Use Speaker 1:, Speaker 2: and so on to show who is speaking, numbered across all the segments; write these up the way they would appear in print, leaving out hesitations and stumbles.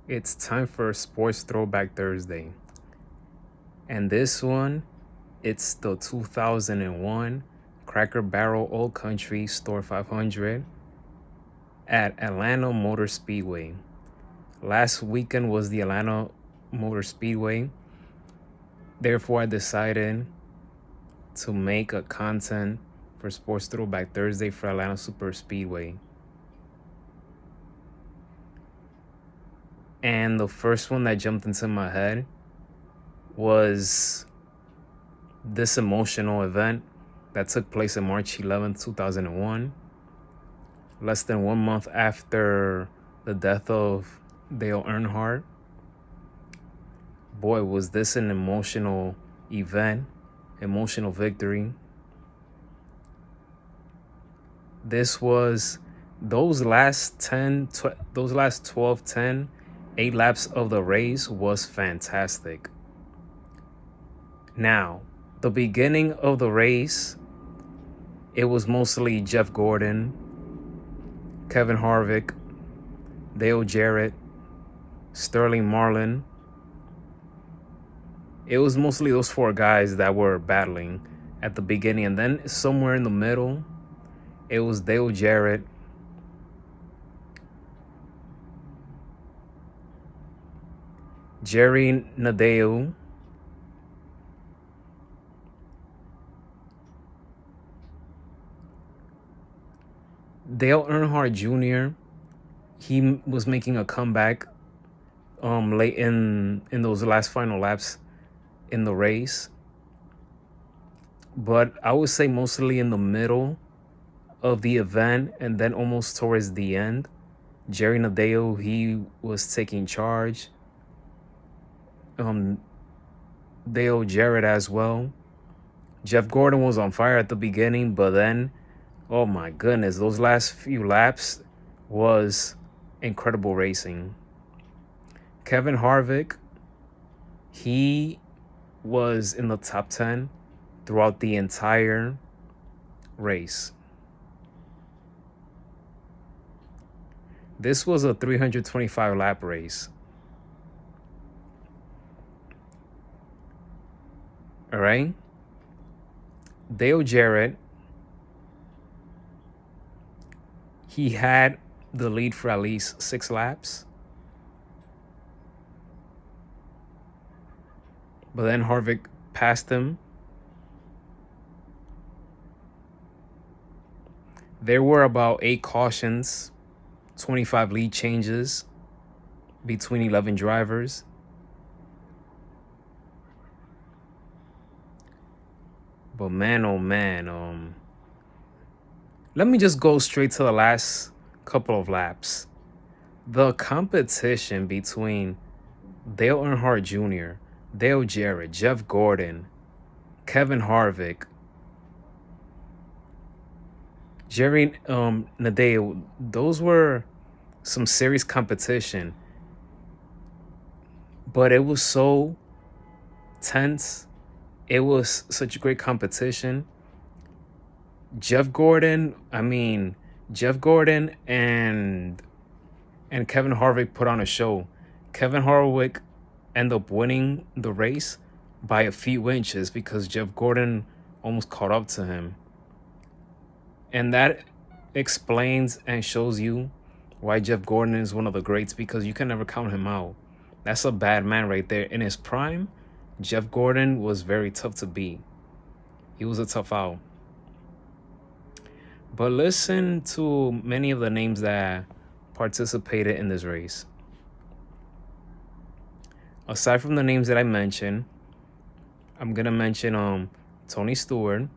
Speaker 1: It's time for Sports Throwback Thursday. And this one, it's the 2001 Cracker Barrel Old Country Store 500 at Atlanta Motor Speedway. Last weekend was the Atlanta Motor Speedway. Therefore, I decided to make a content for Sports Throwback Thursday for Atlanta Super Speedway. And the first one that jumped into my head was this emotional event that took place on March 11th, 2001, less than 1 month after the death of Dale Earnhardt. Boy, was this an emotional event, emotional victory. This was those last 12, 10, 8 laps of the race was fantastic. Now, the beginning of the race, it was mostly Jeff Gordon, Kevin Harvick, Dale Jarrett, Sterling Marlin. It was mostly those four guys that were battling at the beginning. And then somewhere in the middle, it was Dale Jarrett, Jerry Nadeo, Dale Earnhardt Jr. He was making a comeback late in those last final laps in the race. But I would say mostly in the middle of the event and then almost towards the end, Jerry Nadeo, he was taking charge. Dale Jarrett as well. Jeff Gordon was on fire at the beginning, but then, oh my goodness, those last few laps was incredible racing. Kevin Harvick, he was in the top 10 throughout the entire race. This was a 325 lap race. All right. Dale Jarrett, he had the lead for at least 6 laps. But then Harvick passed him. There were about 8 cautions, 25 lead changes between 11 drivers. But man, oh man, let me just go straight to the last couple of laps. The competition between Dale Earnhardt Jr., Dale Jarrett, Jeff Gordon, Kevin Harvick, Jerry Nadeo, those were some serious competition. But it was so tense. It was such a great competition. Jeff Gordon and Kevin Harvick put on a show. Kevin Harvick ended up winning the race by a few inches because Jeff Gordon almost caught up to him. And that explains and shows you why Jeff Gordon is one of the greats, because you can never count him out. That's a bad man right there. In his prime, Jeff Gordon was very tough to beat. He was a tough out. But listen to many of the names that participated in this race. Aside from the names that I mentioned, I'm going to mention Tony Stewart,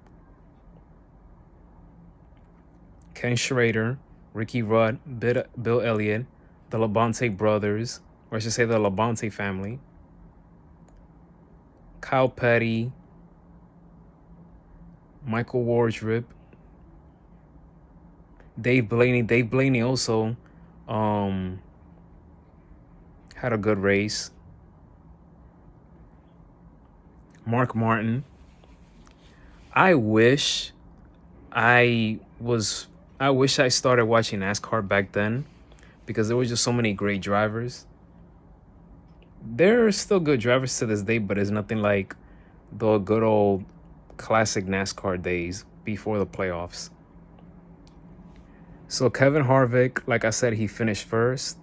Speaker 1: Ken Schrader, Ricky Rudd, Bill Elliott, the Labonte brothers, or I should say the Labonte family, Kyle Petty, Michael Wardrip, Dave Blaney. Dave Blaney also had a good race. Mark Martin. I wish I started watching NASCAR back then, because there were just so many great drivers. They're still good drivers to this day, but it's nothing like the good old classic NASCAR days before the playoffs. So Kevin Harvick, like I said, he finished first.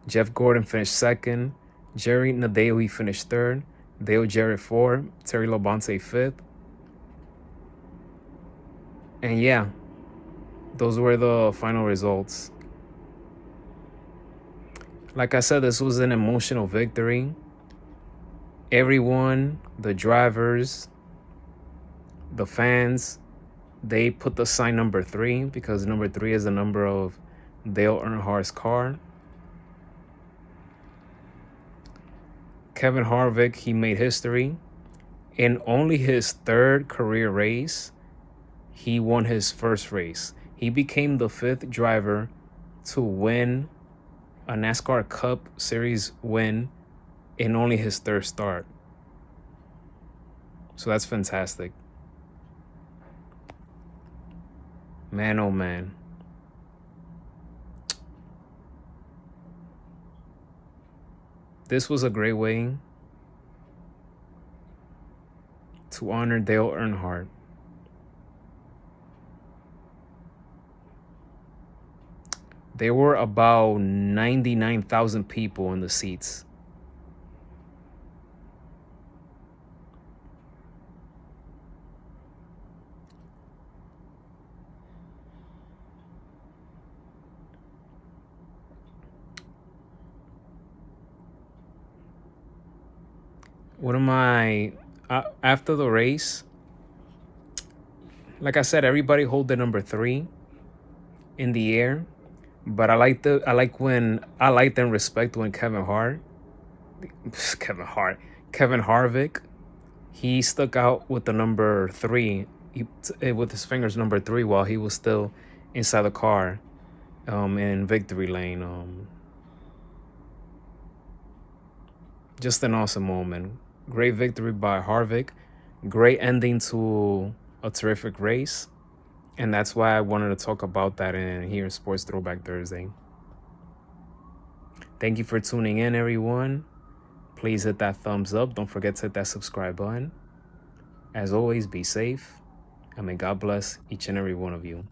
Speaker 1: Jeff Gordon finished second. Jerry Nadeo, he finished third. Dale Jarrett fourth. Terry Labonte fifth. And yeah, those were the final results. Like I said, this was an emotional victory. Everyone, the drivers, the fans, they put the sign number 3 because number 3 is the number of Dale Earnhardt's car. Kevin Harvick, he made history. In only his 3rd career race, he won his first race. He became the 5th driver to win a NASCAR Cup Series win in only his 3rd start. So that's fantastic. Man, oh man. This was a great way to honor Dale Earnhardt. There were about 99,000 people in the seats. What am I after the race? Like I said, everybody hold the number 3 in the air, but I like and respect when Kevin Harvick, he stuck out with the number 3, with his fingers number 3 while he was still inside the car, in victory lane. Just an awesome moment. Great victory by Harvick. Great ending to a terrific race. And that's why I wanted to talk about that here in Sports Throwback Thursday. Thank you for tuning in, everyone. Please hit that thumbs up. Don't forget to hit that subscribe button. As always, be safe. And may God bless each and every one of you.